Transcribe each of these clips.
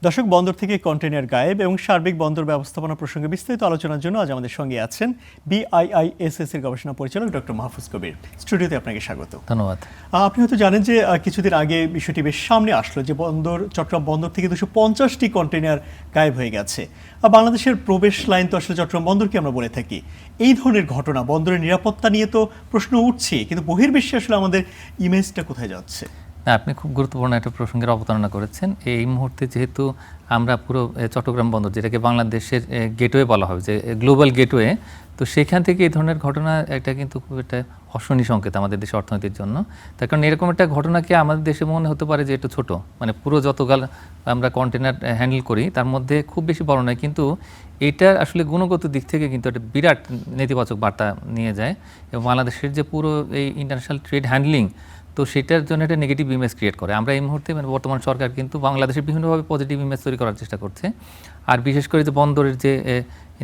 দর্শক, বন্দর থেকে কন্টেইনার গায়েব এবং সার্বিক বন্দর ব্যবস্থাপনা প্রসঙ্গে বিস্তারিত আলোচনার জন্য আজ আমাদের সঙ্গে আছেন বিআইআইএসএস এর গবেষণা পরিচালক ডক্টর মাহফুজ কবির। স্টুডিওতে আপনাকে স্বাগত। ধন্যবাদ। আপনি হয়তো জানেন যে কিছুদিন আগে বিষয়টি বেশ সামনে আসলো যে চট্টগ্রাম বন্দর থেকে 250টি কন্টেইনার গায়েব হয়ে গেছে। বাংলাদেশের প্রবেশ লাইন তো আসলে চট্টগ্রাম বন্দরকে আমরা বলে থাকি। এই ধরনের ঘটনা বন্দরের নিরাপত্তা নিয়ে তো প্রশ্ন উঠছে, কিন্তু বহির্বিশ্বে আসলে আমাদের ইমেজটা কোথায় যাচ্ছে? আপনি খুব গুরুত্বপূর্ণ একটা প্রসঙ্গের অবতারণা করেছেন। এই মুহূর্তে যেহেতু আমরা পুরো চট্টগ্রাম বন্দর, যেটাকে বাংলাদেশের গেটওয়ে বলা হয়, যে গ্লোবাল গেটওয়ে, তো সেখান থেকে এই ধরনের ঘটনা এটা কিন্তু খুব একটা হর্ষণীয় সংকেত আমাদের দেশের অর্থনীতির জন্য। তার কারণ এরকম একটা ঘটনাকে আমাদের দেশে মনে হতে পারে যে এটা ছোট, মানে পুরো যতকাল আমরা কন্টেনার হ্যান্ডেল করি তার মধ্যে খুব বেশি বড় নয়, কিন্তু এটা আসলে গুণগত দিক থেকে কিন্তু একটা বিরাট নেতিবাচক বার্তা নিয়ে যায়। এবং বাংলাদেশের যে পুরো এই ইন্টারন্যাশনাল ট্রেড হ্যান্ডলিং, তো সেটার জন্য একটা নেগেটিভ ইমেজ ক্রিয়েট করে। আমরা এই মুহূর্তে মানে বর্তমান সরকার কিন্তু বাংলাদেশের বিভিন্নভাবে পজিটিভ ইমেজ তৈরি করার চেষ্টা করছে। আর বিশেষ করে যে বন্দরের যে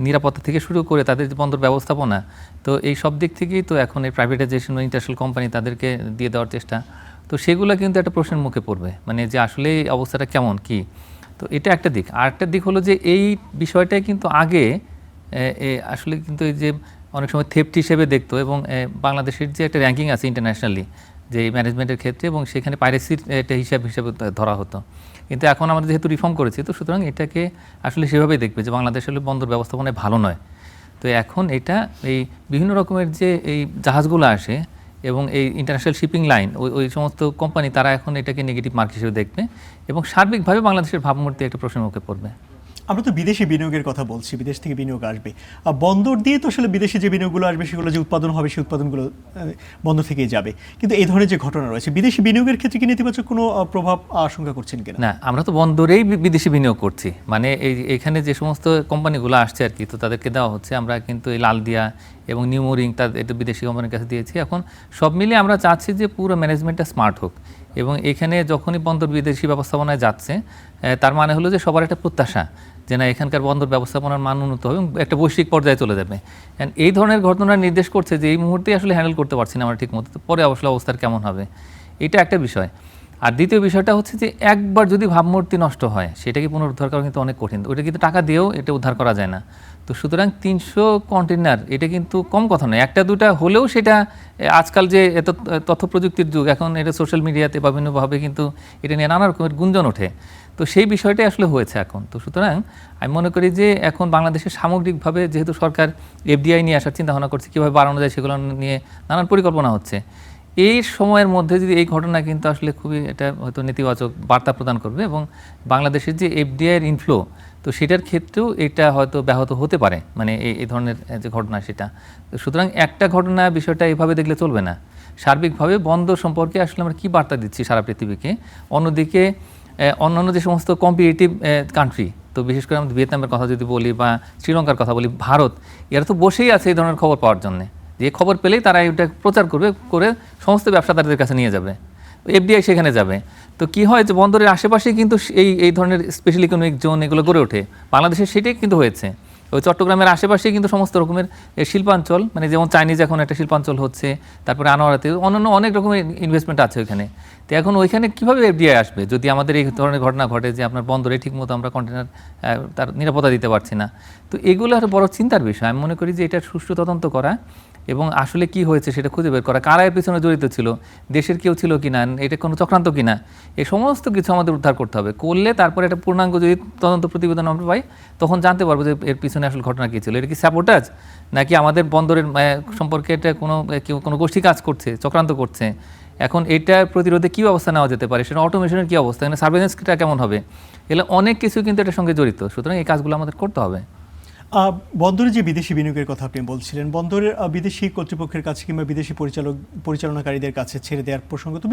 নিরাপত্তা থেকে শুরু করে তাদের যে বন্দর ব্যবস্থাপনা, তো এই সব দিক থেকেই তো এখন এই প্রাইভেটাইজেশন ও ইন্টারন্যাশনাল কোম্পানি তাদেরকে দিয়ে দেওয়ার চেষ্টা, তো সেগুলো কিন্তু একটা প্রশ্নের মুখে পড়বে, মানে যে আসলে এই অবস্থাটা কেমন কি। তো এটা একটা দিক। আর একটা দিক হলো যে এই বিষয়টাই কিন্তু আগে আসলে কিন্তু এই যে অনেক সময় থেফট হিসেবে দেখতো, এবং বাংলাদেশের যে একটা র্যাঙ্কিং আছে ইন্টারন্যাশনালি যে ম্যানেজমেন্টের ক্ষেত্রে, এবং সেখানে পাইরেসির একটা হিসাবে ধরা হতো। কিন্তু এখন আমরা যেহেতু রিফর্ম করেছি, তো সুতরাং এটাকে আসলে সেভাবেই দেখবে যে বাংলাদেশ আসলে বন্দর ব্যবস্থাপনায় ভালো নয়। তো এখন এটা এই বিভিন্ন রকমের যে এই জাহাজগুলো আসে এবং এই ইন্টারন্যাশনাল শিপিং লাইন, ওই সমস্ত কোম্পানি, তারা এখন এটাকে নেগেটিভ মার্ক হিসেবে দেখবে এবং সার্বিকভাবে বাংলাদেশের ভাবমূর্তি একটা প্রশ্নের মুখে পড়বে। আমরা তো বিদেশি বিনিয়োগের কথা বলছি, বিদেশ থেকে বিনিয়োগ আসবে। বন্দর দিয়ে তো আসলে বিদেশি যে বিনিয়োগগুলো আসবে সেগুলো যে উৎপাদন হবে, সেই উৎপাদনগুলো বন্দর থেকেই যাবে। কিন্তু এই ধরনের যে ঘটনা রয়েছে, বিদেশি বিনিয়োগের ক্ষেত্রে কি নেতিবাচক কোনো প্রভাব আশঙ্কা করছেন কিনা? না, আমরা তো বন্দরেই বিদেশি বিনিয়োগ করছি, মানে এখানে যে সমস্ত কোম্পানিগুলো আসছে আর কি, তো তাদেরকে দেওয়া হচ্ছে। আমরা কিন্তু এই লালদিয়া এবং নিউমোরিং এটা বিদেশি কোম্পানির কাছে দিয়েছি। এখন সব মিলিয়ে আমরা চাচ্ছি যে পুরো ম্যানেজমেন্টটা স্মার্ট হোক, এবং এখানে যখনই বন্দর বিদেশি ব্যবস্থাপনায় যাচ্ছে, তার মানে হলো যে সবার একটা প্রত্যাশা যে না, এখানকার বন্দর ব্যবস্থাপনার মান উন্নত হবে এবং একটা বৈশ্বিক পর্যায়ে চলে যাবে। এই ধরনের ঘটনা নির্দেশ করছে যে এই মুহূর্তে আসলে হ্যান্ডেল করতে পারছি না আমরা ঠিক মতো, তো পরে অবশ্য অবস্থার কেমন হবে, এটা একটা বিষয়। আর দ্বিতীয় বিষয়টা হচ্ছে যে একবার যদি ভাবমূর্তি নষ্ট হয়, সেটাকে পুনরুদ্ধার করা কিন্তু অনেক কঠিন। ওটা কিন্তু টাকা দিয়েও এটা উদ্ধার করা যায় না। তো সুতরাং 300 কন্টেনার এটা কিন্তু কম কথা নয়। একটা দুটা হলেও সেটা আজকাল যে এত তথ্য প্রযুক্তির যুগ, এখন এটা সোশ্যাল মিডিয়াতে বা বিভিন্নভাবে কিন্তু এটা নিয়ে নানা রকমের গুঞ্জন ওঠে। তো সেই বিষয়টাই আসলে হয়েছে এখন। তো সুতরাং আমি মনে করি যে এখন বাংলাদেশের সামগ্রিকভাবে যেহেতু সরকার এফডিআই নিয়ে আসার চিন্তা ভাবনা করছে, কীভাবে বাড়ানো যায় সেগুলো নিয়ে নানান পরিকল্পনা হচ্ছে। এই সময়ের মধ্যে যদি এই ঘটনা কিন্তু আসলে খুবই এটা হয়তো নেতিবাচক বার্তা প্রদান করবে, এবং বাংলাদেশের যে এফডিআইয়ের ইনফ্লো, তো সেটার ক্ষেত্রেও এটা হয়তো ব্যাহত হতে পারে, মানে এই ধরনের যে ঘটনা সেটা। তো সুতরাং একটা ঘটনা বিষয়টা এভাবে দেখলে চলবে না। সার্বিকভাবে বন্দর সম্পর্কে আসলে আমরা কী বার্তা দিচ্ছি সারা পৃথিবীকে। অন্যদিকে অন্যান্য যে সমস্ত কম্পিটিটিভ কান্ট্রি, তো বিশেষ করে আমাদের ভিয়েতনামের কথা যদি বলি বা শ্রীলঙ্কার কথা বলি, ভারত, এরা তো বসেই আছে এই ধরনের খবর পাওয়ার জন্যে, যে খবর পেলেই তারা এটা প্রচার করে সমস্ত ব্যবসাদারদের কাছে নিয়ে যাবে, এফডিআই সেখানে যাবে। তো কি হয় যে বন্দরের আশেপাশেই কিন্তু এই ধরনের স্পেশাল ইকোনমিক জোন এগুলো গড়ে ওঠে। বাংলাদেশের সেটাই কিন্তু হয়েছে। ওই চট্টগ্রামের আশেপাশেই কিন্তু সমস্ত রকমের শিল্পাঞ্চল, মানে যেমন চাইনিজ এখন একটা শিল্পাঞ্চল হচ্ছে, তারপরে আনোয়ারাতে অন্যান্য অনেক রকমের ইনভেস্টমেন্ট আছে ওইখানে। তো এখন ওইখানে কীভাবে এফডিআই আসবে যদি আমাদের এই ধরনের ঘটনা ঘটে যে আপনার বন্দরে ঠিকমতো আমরা কন্টেনার তার নিরাপত্তা দিতে পারছি না। তো এগুলো একটা বড় চিন্তার বিষয়। আমি মনে করি যে এটা সুষ্ঠু তদন্ত করা এবং আসলে কি হয়েছে সেটা খুঁজে বের করা, কারা এর পিছনে জড়িত ছিল, দেশের কেউ ছিল কিনা, এটা কোনো চক্রান্ত কিনা, এই সমস্ত কিছু আমাদের উদ্ধার করতে হবে। করলে তারপরে একটা পূর্ণাঙ্গ যদি তদন্ত প্রতিবেদন আমরা পাই, তখন জানতে পারবো যে এর পিছনে আসলে ঘটনা কী ছিল। এটা কি স্যাবোটাজ, নাকি আমাদের বন্দরের সম্পর্কে এটা কোনো গোষ্ঠী কাজ করছে, চক্রান্ত করছে। এখন এটা প্রতিরোধে কী ব্যবস্থা নেওয়া যেতে পারে, সেটা অটোমেশনের কী অবস্থা, এখানে সার্ভেলেন্সটা কেমন হবে, এগুলো অনেক কিছু কিন্তু এটার সঙ্গে জড়িত। সুতরাং এই কাজগুলো আমাদের করতে হবে। বন্দরে যে বিদেশি বিনিয়োগের কথা আপনি বলছিলেন, বন্দরের বিদেশি কর্তৃপক্ষের কাছে কিংবা বিদেশি পরিচালনাকারীদের কাছে ছেড়ে দেওয়ার প্রসঙ্গ তো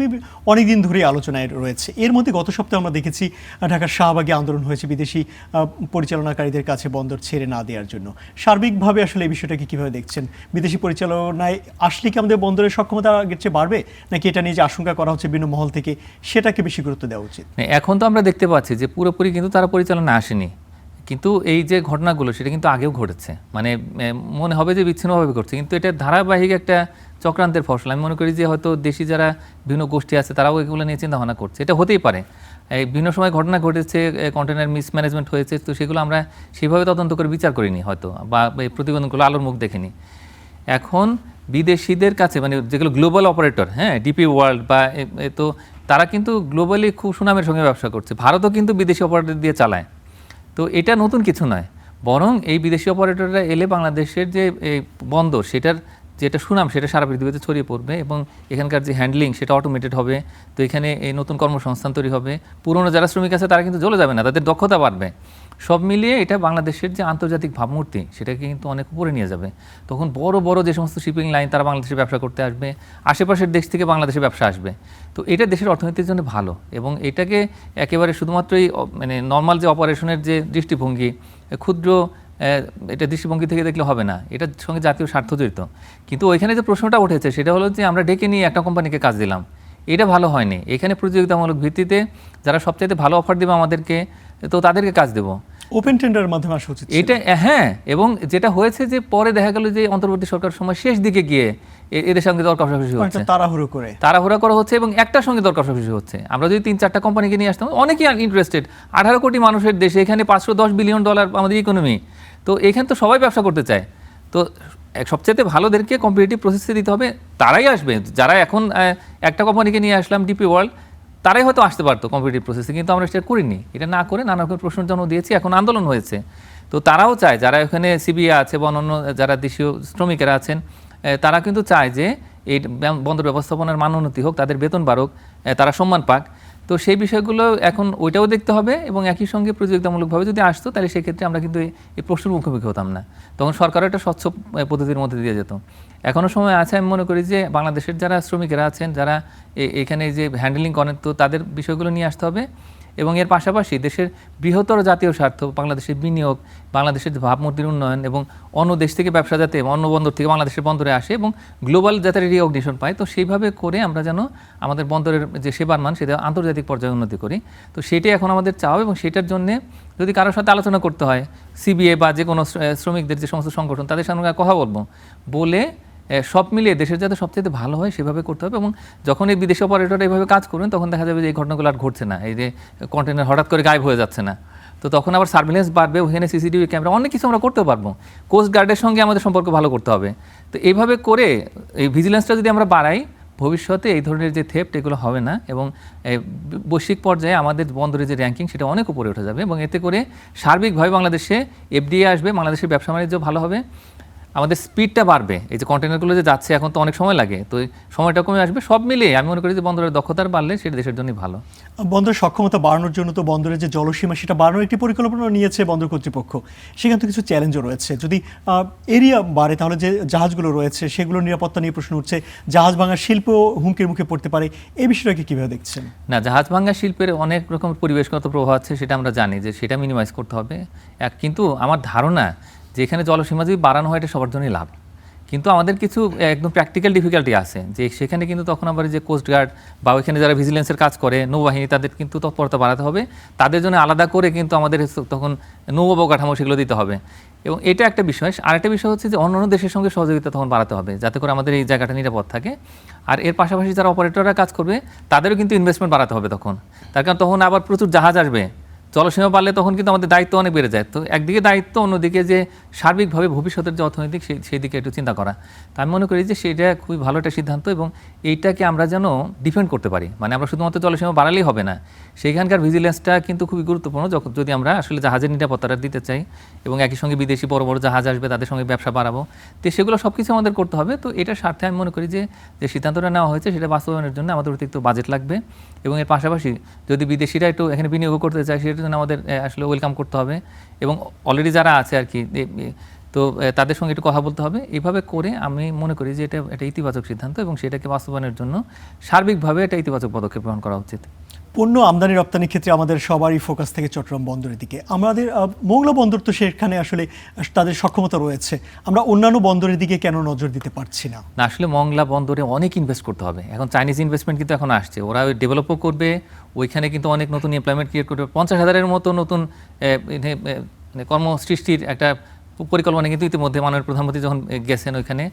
অনেকদিন ধরেই আলোচনায় রয়েছে। এর মধ্যে গত সপ্তাহে আমরা দেখেছি ঢাকার শাহবাগে আন্দোলন হয়েছে বিদেশি পরিচালনাকারীদের কাছে বন্দর ছেড়ে না দেওয়ার জন্য। সার্বিকভাবে আসলে এই বিষয়টাকে কীভাবে দেখছেন? বিদেশি পরিচালনায় আসলে কি আমাদের বন্দরের সক্ষমতা আগের চেয়ে বাড়বে, নাকি এটা নিয়ে যে আশঙ্কা করা হচ্ছে বিভিন্ন মহল থেকে, সেটাকে বেশি গুরুত্ব দেওয়া উচিত? এখন তো আমরা দেখতে পাচ্ছি যে পুরোপুরি কিন্তু তারা পরিচালনা আসেনি, কিন্তু এই যে ঘটনাগুলো সেটা কিন্তু আগেও ঘটেছে, মানে মনে হবে যে বিচ্ছিন্নভাবে ঘটছে, কিন্তু এটা ধারাবাহিক একটা চক্রান্তের ফসল। আমি মনে করি যে হয়তো দেশি যারা বিভিন্ন গোষ্ঠী আছে তারাও এগুলো নিয়ে চিন্তা ভাবনা করছে, এটা হতেই পারে। এই বিভিন্ন সময় ঘটনা ঘটেছে, কন্টেনার মিসম্যানেজমেন্ট হয়েছে, তো সেগুলো আমরা সেভাবে তদন্ত করে বিচার করিনি হয়তো, বা এই প্রতিবেদনগুলো আলোর মুখ দেখেনি। এখন বিদেশিদের কাছে মানে যেগুলো গ্লোবাল অপারেটর, হ্যাঁ, ডিপি ওয়ার্ল্ড বা তো তারা কিন্তু গ্লোবালি খুব সুনামের সঙ্গে ব্যবসা করছে। ভারতও কিন্তু বিদেশি অপারেটর দিয়ে চালায়, তো এটা নতুন কিছু নয়। বরং এই বিদেশি অপারেটররা এলে বাংলাদেশের যে এই বন্দর সেটার যেটা সুনাম সেটা সারা পৃথিবীতে ছড়িয়ে পড়বে, এবং এখানকার যে হ্যান্ডলিং সেটা অটোমেটেড হবে। তো এখানে এই নতুন কর্মসংস্থান তৈরি হবে, পুরনো যারা শ্রমিক আছে তারা কিন্তু চলে যাবে না, তাদের দক্ষতা বাড়বে। সব মিলিয়ে এটা বাংলাদেশের যে আন্তর্জাতিক ভাবমূর্তি সেটাকে কিন্তু অনেক উপরে নিয়ে যাবে। তখন বড় বড় যে সমস্ত শিপিং লাইন তারা বাংলাদেশে ব্যবসা করতে আসবে, আশেপাশের দেশ থেকে বাংলাদেশে ব্যবসা আসবে। তো এটা দেশের অর্থনীতির জন্য ভালো, এবং এটাকে একেবারে শুধুমাত্রই মানে নর্মাল যে অপারেশনের যে দৃষ্টিভঙ্গি, ক্ষুদ্র এটা দৃষ্টিভঙ্গি থেকে দেখলে হবে না, এটার সঙ্গে জাতীয় স্বার্থ জড়িত। কিন্তু ওইখানে যে প্রশ্নটা উঠেছে সেটা হলো যে আমরা ডেকে নিয়ে একটা কোম্পানিকে কাজ দিলাম, এটা ভালো হয়নি। এখানে প্রতিযোগিতামূলক ভিত্তিতে যারা সবচাইতে ভালো অফার দেবে আমাদেরকে, তো তাদেরকে কাজ দেবো, ওপেন টেন্ডারের মাধ্যমে আসা উচিত। এটা হ্যাঁ, এবং যেটা হয়েছে যে পরে দেখা গেল যে অন্তর্বর্তী সরকার সময় শেষ দিকে গিয়ে এদের সঙ্গে দর কষাকষি হচ্ছে, তাড়াহুড়া করা হচ্ছে, এবং একটার সঙ্গে দর কষাকষি হচ্ছে। আমরা যদি 3-4টা কোম্পানিকে নিয়ে আসতাম, অনেকেই ইন্টারেস্টেড, 18 কোটি মানুষের দেশে, এখানে $510 বিলিয়ন আমাদের ইকোনমি, তো এখানে তো সবাই ব্যবসা করতে চায়। তো সবচেয়ে ভালোদেরকে কম্পিটিটিভ প্রসেসে দিতে হবে, তারাই আসবে। যারা এখন একটা কোম্পানিকে নিয়ে আসলাম ডিপি ওয়ার্ল্ড, তারাই হয়তো আসতে পারতো কম্পিটিটিভ প্রসেসে, কিন্তু আমরা সেটা করিনি। এটা না করে নানা রকম প্রশ্ন জন্ম দিয়েছি, এখন আন্দোলন হয়েছে। তো তারাও চায়, যারা এখানে সিবিআই আছে বা অন্য যারা দেশীয় শ্রমিকেরা আছেন, তারা কিন্তু চায় যে এই বন্দর ব্যবস্থাপনার মান উন্নতি হোক, তাদের বেতন বাড়ুক, তারা সম্মান পাক। তো সেই বিষয়গুলো এখন ওইটাও দেখতে হবে, এবং একই সঙ্গে প্রতিযোগিতামূলকভাবে যদি আসতো তাহলে সেক্ষেত্রে আমরা কিন্তু এই প্রশ্নের মুখোমুখি হতাম না, তখন সরকারও একটা স্বচ্ছ পদ্ধতির মধ্যে দিয়ে যেত। এখনও সময় আছে, আমি মনে করি যে বাংলাদেশের যারা শ্রমিকেরা আছেন, যারা এখানে যে হ্যান্ডেলিং করেন, তো তাদের বিষয়গুলো নিয়ে আসতে হবে, এবং এর পাশাপাশি দেশের বৃহত্তর জাতীয় স্বার্থ, বাংলাদেশের বিনিয়োগ, বাংলাদেশের ভাবমূর্তির উন্নয়ন, এবং অন্য দেশ থেকে ব্যবসা যাতে অন্য বন্দর থেকে বাংলাদেশের বন্দরে আসে এবং গ্লোবাল যাতে রিকগনিশন পায়, তো সেইভাবে করে আমরা যেন আমাদের বন্দরের যে সেবার মান সেটা আন্তর্জাতিক পর্যায়ে উন্নতি করি। তো সেটাই এখন আমাদের চাওয়া, এবং সেটার জন্যে যদি কারোর সাথে আলোচনা করতে হয়, সিবিএ বা যে কোনো শ্রমিকদের যে সমস্ত সংগঠন, তাদের সঙ্গে কথা বলে সব মিলিয়ে দেশের যাতে সবচেয়ে ভালো হয় সেভাবে করতে হবে। এবং যখন এই বিদেশি অপারেটর এইভাবে কাজ করবেন, তখন দেখা যাবে যে এই ঘটনাগুলো আর ঘটছে না, এই যে কন্টেনার হঠাৎ করে গায়েব হয়ে যাচ্ছে না। তো তখন আবার সার্ভিলেন্স বাড়বে, ওখানে সিসিটিভি ক্যামেরা, অনেক কিছু আমরা করতে পারবো। কোস্ট গার্ডের সঙ্গে আমাদের সম্পর্ক ভালো করতে হবে। তো এইভাবে করে এই ভিজিলেন্সটা যদি আমরা বাড়াই, ভবিষ্যতে এই ধরনের যে থেফট এগুলো হবে না, এবং বৈশ্বিক পর্যায়ে আমাদের বন্দরের যে র্যাঙ্কিং সেটা অনেক উপরে উঠে যাবে, এবং এতে করে সার্বিকভাবে বাংলাদেশে এফডিএ আসবে, বাংলাদেশের ব্যবসা বাণিজ্য ভালো হবে, আমাদের স্পিডটা বাড়বে। এই যে কন্টেনারগুলো যে যাচ্ছে এখন তো অনেক সময় লাগে, তো সময়টা কমে আসবে। সব মিলিয়ে আমি মনে করি যে বন্দরের দক্ষতার বাড়লে সেটা দেশের জন্যই ভালো। বন্দরের সক্ষমতা বাড়ানোর জন্য তো বন্দরের যে জলসীমা সেটা বাড়ানোর একটি পরিকল্পনা নিয়েছে বন্দর কর্তৃপক্ষ, সেখানে তো কিছু চ্যালেঞ্জও রয়েছে। যদি এরিয়া বাড়ে তাহলে যে জাহাজগুলো রয়েছে সেগুলোর নিরাপত্তা নিয়ে প্রশ্ন উঠছে, জাহাজ ভাঙার শিল্প হুমকির মুখে পড়তে পারে, এই বিষয়টাকে কীভাবে দেখছেন? না, জাহাজ ভাঙা শিল্পের অনেক রকম পরিবেশগত প্রভাব আছে, সেটা আমরা জানি যে সেটা মিনিমাইজ করতে হবে। কিন্তু আমার ধারণা যে এখানে জলসীমা যদি বাড়ানো হয় এটা সবার জন্যই লাভ, কিন্তু আমাদের কিছু একদম প্র্যাকটিক্যাল ডিফিকাল্টি আছে, যে সেখানে কিন্তু তখন আবার যে কোস্টগার্ড বা ওইখানে যারা ভিজিলেন্সের কাজ করে, নৌবাহিনী, তাদের কিন্তু তৎপরতা বাড়াতে হবে, তাদের জন্য আলাদা করে কিন্তু আমাদের তখন নৌ অবকাঠামো সেগুলো দিতে হবে। এবং এটা একটা বিষয়। আরেকটা বিষয় হচ্ছে যে অন্যান্য দেশের সঙ্গে সহযোগিতা তখন বাড়াতে হবে, যাতে করে আমাদের এই জায়গাটা নিরাপদ থাকে। আর এর পাশাপাশি যারা অপারেটররা কাজ করবে তাদেরও কিন্তু ইনভেস্টমেন্ট বাড়াতে হবে তখন, তার কারণ তখন আবার প্রচুর জাহাজ আসবে, জলসীমা বাড়লে তখন কিন্তু আমাদের দায়িত্ব অনেক বেড়ে যায়। তো একদিকে দায়িত্ব, অন্যদিকে যে সার্বিকভাবে ভবিষ্যতের যে অর্থনৈতিক সেই দিকে একটু চিন্তা করা। তা আমি মনে করি যে সেটা খুবই ভালো একটা সিদ্ধান্ত, এবং এইটাকে আমরা যেন ডিফেন্ড করতে পারি। মানে আমরা শুধুমাত্র জলসীমা বাড়ালেই হবে না, সেইখানকার ভিজিলেন্সটা কিন্তু খুবই গুরুত্বপূর্ণ যদি আমরা আসলে জাহাজের নিরাপত্তাটা দিতে চাই, এবং একই সঙ্গে বিদেশি বড় বড় জাহাজ আসবে, তাদের সঙ্গে ব্যবসা বাড়াবো, তো সেগুলো সব কিছু আমাদের করতে হবে। তো এটার স্বার্থে আমি মনে করি যে সিদ্ধান্তটা নেওয়া হয়েছে সেটা বাস্তবায়নের জন্য আমাদের অতিরিক্ত বাজেট লাগবে, এবং এর পাশাপাশি যদি বিদেশিরা একটু এখানে বিনিয়োগ করতে চায় সেটা জন্য আমাদের আসলে ওয়েলকাম করতে হবে, এবং অলরেডি যারা আছে আর কি, তো তাদের সঙ্গে একটু কথা বলতে হবে। এইভাবে করে আমি মনে করি যে এটা একটা ইতিবাচক সিদ্ধান্ত, এবং সেটাকে বাস্তবায়নের জন্য সার্বিকভাবে একটা ইতিবাচক পদক্ষেপ গ্রহণ করা উচিত। পণ্য আমদানি রপ্তানির ক্ষেত্রে আমাদের সবারই ফোকাস থেকে চট্টগ্রাম বন্দরের দিকে। আমাদের মোংলা বন্দর তো সেখানে আসলে তাদের সক্ষমতা রয়েছে, আমরা অন্যান্য বন্দরের দিকে কেন নজর দিতে পারছি না? না, আসলে মোংলা বন্দরে অনেক ইনভেস্ট করতে হবে। এখন চাইনিজ ইনভেস্টমেন্ট কিন্তু এখন আসছে, ওরা ডেভেলপও করবে, ওইখানে কিন্তু অনেক নতুন এমপ্লয়মেন্ট ক্রিয়েট করবে। 50,000-এর মতো নতুন কর্মসৃষ্টির একটা পরিকল্পনা কিন্তু ইতিমধ্যে মাননীয় প্রধানমন্ত্রী যখন গেছেন ওইখানে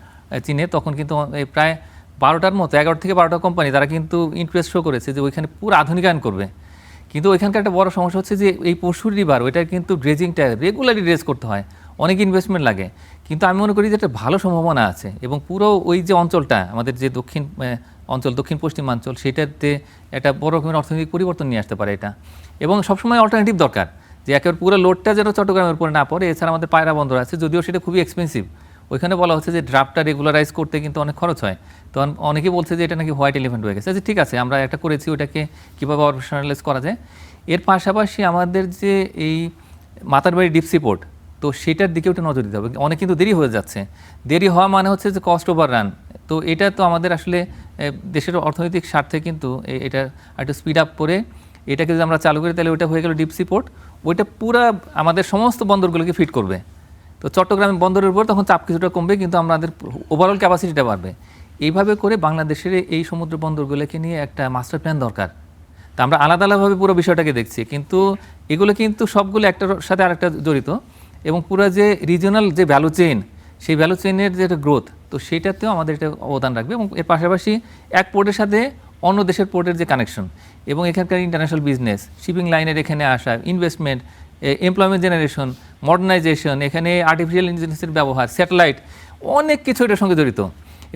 চীনে, তখন কিন্তু প্রায় 11 থেকে 12টা কোম্পানি তারা কিন্তু ইন্টারেস্ট শো করেছে যে ওইখানে পুরো আধুনিকায়ন করবে। কিন্তু ওইখানকার একটা বড় সমস্যা হচ্ছে যে এই পরশুর রিভার ওইটা কিন্তু ড্রেজিংটা রেগুলারলি ড্রেজ করতে হয়, অনেক ইনভেস্টমেন্ট লাগে। কিন্তু আমি মনে করি যে একটা ভালো সম্ভাবনা আছে এবং পুরো ওই যে অঞ্চলটা আমাদের যে দক্ষিণ পশ্চিমাঞ্চল, সেটাতে একটা বড় রকমের অর্থনৈতিক পরিবর্তন নিয়ে আসতে পারে এটা। এবং সবসময় অল্টারনেটিভ দরকার, যে একেবারে পুরো লোডটা যেন চট্টগ্রামের উপরে না পড়ে। এছাড়া আমাদের পায়রা বন্দর আছে, যদিও সেটা খুবই এক্সপেন্সিভ। ওইখানে বলা হচ্ছে যে ড্রাফটটা রেগুলারাইজ করতে কিন্তু অনেক খরচ হয়। তো অনেকেই বলছে যে এটা নাকি হোয়াইট এলিফ্যান্ট হয়ে গেছে। ঠিক আছে, আমরা একটা করেছি, ওটাকে কীভাবে অপারেশনালাইজ করা যায়। এর পাশাপাশি আমাদের যে এই মাতারবাড়ি ডিপ সি পোর্ট, তো সেটার দিকে ওটা নজর দিতে হবে। অনেক কিন্তু দেরি হয়ে যাচ্ছে, দেরি হওয়া মানে হচ্ছে যে কস্ট ওভার রান। তো এটা তো আমাদের আসলে দেশের অর্থনৈতিক স্বার্থে কিন্তু এটা একটু স্পিড আপ করে এটাকে যদি আমরা চালু করি, তাহলে ওইটা হয়ে গেল ডিপ সি পোর্ট। ওইটা পুরো আমাদের সমস্ত বন্দরগুলোকে ফিট করবে। তো চট্টগ্রাম বন্দরের উপর তখন চাপ কিছুটা কমবে, কিন্তু আমাদের ওভারঅল ক্যাপাসিটিটা বাড়বে। এইভাবে করে বাংলাদেশের এই সমুদ্র বন্দরগুলোকে নিয়ে একটা মাস্টার প্ল্যান দরকার। তা আমরা আলাদা আলাদাভাবে পুরো বিষয়টাকে দেখছি, কিন্তু এগুলো কিন্তু সবগুলো একটার সাথে আরেকটা জড়িত। এবং পুরো যে রিজিওনাল যে ভ্যালু চেইন, সেই ভ্যালু চেইনের যে একটা গ্রোথ, তো সেইটাতেও আমাদের এটা অবদান রাখবে। এবং এর পাশাপাশি এক পোর্টের সাথে অন্য দেশের পোর্টের যে কানেকশন এবং এখানকার ইন্টারন্যাশনাল বিজনেস, শিপিং লাইনের এখানে আসা, ইনভেস্টমেন্ট, এমপ্লয়মেন্ট জেনারেশন, মডার্নাইজেশন, এখানে আর্টিফিশিয়াল ইন্টেলিজেন্সের ব্যবহার, স্যাটেলাইট, অনেক কিছু এটার সঙ্গে জড়িত।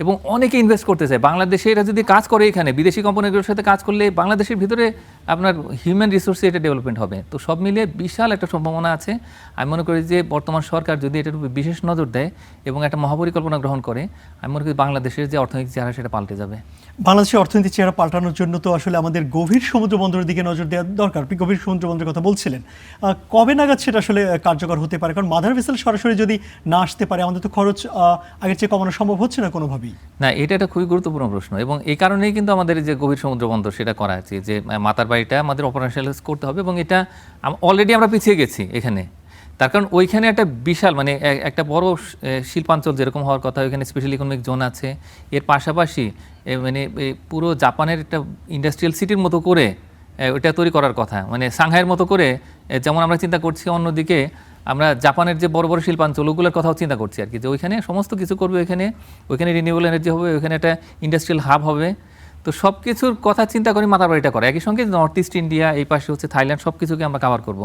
এবং অনেকে ইনভেস্ট করতে চায় বাংলাদেশে। এরা যদি কাজ করে এখানে, বিদেশি কোম্পানিগুলোর সাথে কাজ করলে বাংলাদেশের ভিতরে আপনার হিউম্যান রিসোর্সে এটা ডেভেলপমেন্ট হবে। তো সব মিলিয়ে বিশাল একটা সম্ভাবনা আছে। আমি মনে করি যে বর্তমান সরকার যদি এটার উপর বিশেষ নজর দেয় এবং একটা মহাপরিকল্পনা গ্রহণ করে, আমি মনে করি বাংলাদেশের যে অর্থনৈতিক চেহারা সেটা পাল্টে যাবে। বাংলাদেশের অর্থনৈতিক চেহারা পাল্টানোর জন্য তো আসলে আমাদের গভীর সমুদ্র বন্দরের দিকে নজর দেওয়া দরকার। আপনি গভীর সমুদ্র বন্দরের কথা বলছিলেন, কবে নাগাদ সেটা আসলে কার্যকর হতে পারে? কারণ মাদার ভেসেল সরাসরি যদি না আসতে পারে, আমাদের তো খরচ আগের চেয়ে কমানো সম্ভব হচ্ছে না কোনোভাবেই। না, এটা একটা খুবই গুরুত্বপূর্ণ প্রশ্ন এবং এই কারণেই কিন্তু আমাদের যে গভীর সমুদ্র বন্দর সেটা করা আছে, যে মাতারবাড়িটা আমাদের অপারেশনালাইজ করতে হবে। এবং এটা অলরেডি আমরা পিছিয়ে গেছি এখানে। তার কারণ ওইখানে একটা বিশাল একটা বড় শিল্পাঞ্চল যেরকম হওয়ার কথা, ওইখানে স্পেশাল ইকোনমিক জোন আছে। এর পাশাপাশি পুরো জাপানের একটা ইন্ডাস্ট্রিয়াল সিটির মতো করে ওইটা তৈরি করার কথা, সাংহাইয়ের মতো করে। যেমন আমরা চিন্তা করছি, অন্যদিকে আমরা জাপানের যে বড় বড় শিল্পাঞ্চল, ওগুলোর কথাও চিন্তা করছি আর কি, যে ওইখানে সমস্ত কিছু করবে। ওইখানে রিনিউয়েবল এনার্জি হবে, ওইখানে একটা ইন্ডাস্ট্রিয়াল হাব হবে। তো সব কিছুর কথা চিন্তা করে মাতারবাড়িটা করা। একই সঙ্গে নর্থ ইস্ট ইন্ডিয়া, এই পাশে হচ্ছে থাইল্যান্ড, সব কিছুকে আমরা কাভার করব।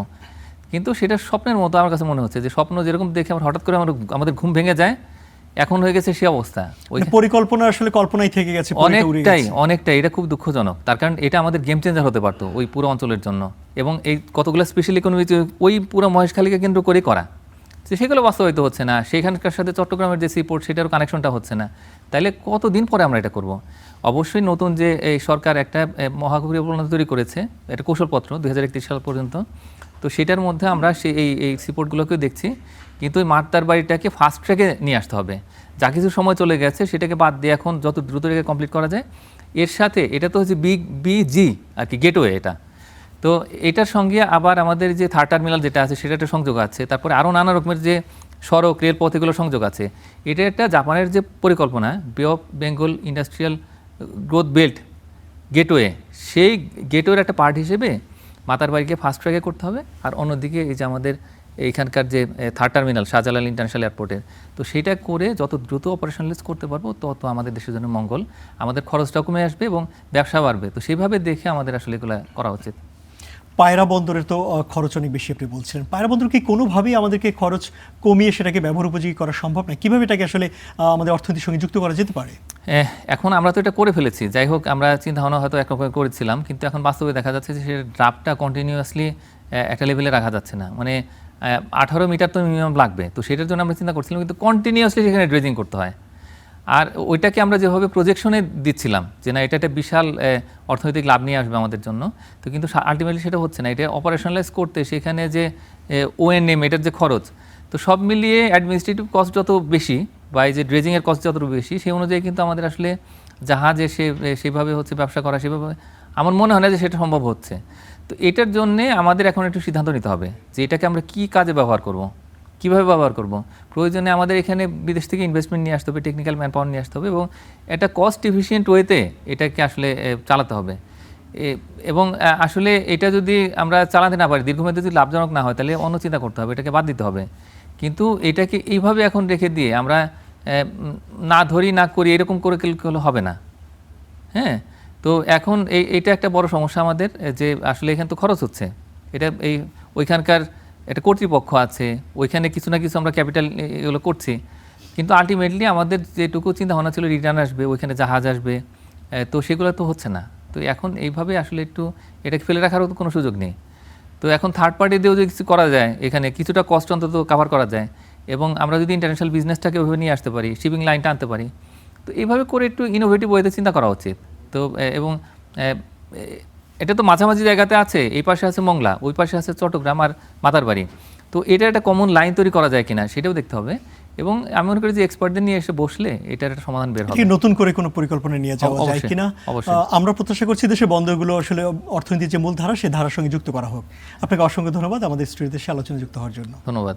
কিন্তু সেটা স্বপ্নের মতো আমার কাছে মনে হচ্ছে, যে স্বপ্ন যেরকম দেখে আমরা হঠাৎ করে আমাদের ঘুম ভেঙে যায়, এখন হয়ে গেছে সে অবস্থা। পরিকল্পনা আসলে কল্পনাই থেকে গেছে অনেকটাই। এটা খুব দুঃখজনক। তার কারণ এটা আমাদের গেম চেঞ্জার হতে পারতো ওই পুরো অঞ্চলের জন্য। এবং এই কতগুলো স্পেশাল ইকোনমি ওই পুরো মহেশখালীকে কেন্দ্র করে করা, সেগুলো বাস্তবায়িত হচ্ছে না। সেখানকার সাথে চট্টগ্রামের যে সিপোর্ট, সেটারও কানেকশনটা হচ্ছে না। তাইলে কতদিন পরে আমরা এটা করব? অবশ্যই নতুন যে এই সরকার একটা মহাপরিকল্পনা তৈরি করেছে, একটা কৌশলপত্র 2031 সাল পর্যন্ত। তো সেটার মধ্যে আমরা এই সিপোর্টগুলোকেও দেখছি। কিন্তু ওই মাতারবাড়িটাকে ফাস্ট ট্র্যাকে নিয়ে আসতে হবে। যা কিছু সময় চলে গেছে সেটাকে বাদ দিয়ে এখন যত দ্রুত রেখে কমপ্লিট করা যায়। এর সাথে এটা তো হচ্ছে বিজি আর কি, গেটওয়ে এটা। তো এটার সঙ্গে আবার আমাদের যে থার্ড টার্মিনাল যেটা আছে, সেটা একটা সংযোগ আছে। তারপরে আরও নানা রকমের যে সড়ক, রেলপথ, এগুলো সংযোগ আছে। এটা একটা জাপানের যে পরিকল্পনা, বে of Bengal industrial growth belt gateway, সেই গেটওয়ের একটা পার্ট হিসেবে মাতারবাড়িকে ফাস্ট ট্র্যাকে করতে হবে। আর অন্যদিকে এই যে আমাদের এইখানকার যে থার্ড টার্মিনাল শাহজালাল ইন্টারন্যাশনাল এয়ারপোর্টের, তো সেটা করে যত দ্রুত অপারেশনালাইজ করতে পারবো, তত আমাদের দেশের জন্য মঙ্গল। আমাদের খরচটাও কমে আসবে এবং ব্যবসা বাড়বে। তো সেইভাবে দেখে আমাদের আসলে এগুলো করা উচিত। পায়রা বন্দরের তো খরচ অনেক বেশি, আপনি বলছিলেন। পায়রা বন্দর কি কোনোভাবেই আমাদেরকে খরচ কমিয়ে সেটাকে ব্যবহার উপযোগী করা সম্ভব না? কীভাবে এটাকে আসলে আমাদের অর্থনীতির সঙ্গে যুক্ত করা যেতে পারে? এখন আমরা তো এটা করে ফেলেছি। যাই হোক, আমরা চিন্তা ভাবনা হয়তো একরকম করেছিলাম, কিন্তু এখন বাস্তবে দেখা যাচ্ছে যে সে ড্রাফটটা কন্টিনিউয়াসলি একটা লেভেলে রাখা যাচ্ছে না। 18 মিটার তো মিনিমাম লাগবে। তো সেটার জন্য আমরা চিন্তা করছিলাম, কিন্তু কন্টিনিউয়াসলি সেখানে ড্রেজিং করতে হয়। আর ওইটাকে আমরা যেভাবে প্রজেকশনে দিচ্ছিলাম যে না, এটা একটা বিশাল অর্থনৈতিক লাভ নিয়ে আসবে আমাদের জন্য, তো কিন্তু আলটিমেটলি সেটা হচ্ছে না। এটা অপারেশনালাইজ করতে সেখানে যে ওএনএম, এটার যে খরচ, তো সব মিলিয়ে অ্যাডমিনিস্ট্রেটিভ কস্ট যত বেশি বা এই যে ড্রেজিংয়ের কস্ট যত বেশি, সেই অনুযায়ী কিন্তু আমাদের আসলে জাহাজে সেভাবে হচ্ছে ব্যবসা করা, সেভাবে আমার মনে হয় না যে সেটা সম্ভব হচ্ছে। তো এটার জন্যে আমাদের এখন একটু সিদ্ধান্ত নিতে হবে যে এটাকে আমরা কী কাজে ব্যবহার করব, কীভাবে ব্যবহার করব। প্রয়োজনে আমাদের এখানে বিদেশ থেকে ইনভেস্টমেন্ট নিয়ে আসতে হবে, টেকনিক্যাল ম্যান পাওয়ার নিয়ে আসতে হবে এবং একটা কস্ট এফিসিয়েন্ট ওয়েতে এটাকে আসলে চালাতে হবে। এবং আসলে এটা যদি আমরা চালাতে না পারি, দীর্ঘমেয়াদে যদি লাভজনক না হয়, তাহলে অন্য চিন্তা করতে হবে, এটাকে বাদ দিতে হবে। কিন্তু এটাকে এইভাবে এখন রেখে দিয়ে আমরা না ধরি না করি এরকম করে হবে না। হ্যাঁ, তো এখন এইটা একটা বড় সমস্যা আমাদের, যে আসলে এখানে তো খরচ হচ্ছে, এটা ওইখানকার একটা কর্তৃপক্ষ আছে, ওইখানে কিছু না কিছু আমরা ক্যাপিটাল এগুলো করছি, কিন্তু আলটিমেটলি আমাদের যেটুকু চিন্তা ভাবনা ছিল রিটার্ন আসবে, ওইখানে জাহাজ আসবে, তো সেগুলো তো হচ্ছে না। তো এখন এইভাবে আসলে একটু এটাকে ফেলে রাখারও তো কোনো সুযোগ নেই। তো এখন থার্ড পার্টি দিয়েও যদি কিছু করা যায়, এখানে কিছুটা কষ্ট অন্তত কাভার করা যায়, এবং আমরা যদি ইন্টারন্যাশনাল বিজনেসটাকে ওইভাবে নিয়ে আসতে পারি, শিপিং লাইনটা আনতে পারি, তো এইভাবে করে একটু ইনোভেটিভ ওয়েতে চিন্তা করা উচিত। তো এবং এটা তো মাঝামাঝি জায়গাতে আছে, এই পাশে আছে মংলা, ওই পাশে আছে চট্টগ্রাম আর মাতারবাড়ি, তো এটা একটা কমন লাইন তৈরি করা যায় কিনা সেটাও দেখতে হবে, এবং আমি মনে করি যে এক্সপার্টদের নিয়ে এসে বসলে এটার একটা সমাধান বের হবে। ঠিক নতুন করে কোনো পরিকল্পনা নিয়ে যাওয়া যায় অবশ্যই, কিনা অবশ্যই। আমরা প্রত্যাশা করছি দেশের বন্দরগুলো আসলে অর্থনীতির যে মূল ধারা সেই ধারার সঙ্গে যুক্ত করা হোক। আপনাকে অসংখ্য ধন্যবাদ আমাদের স্টুডিওতে আলোচনা যুক্ত হওয়ার জন্য। ধন্যবাদ।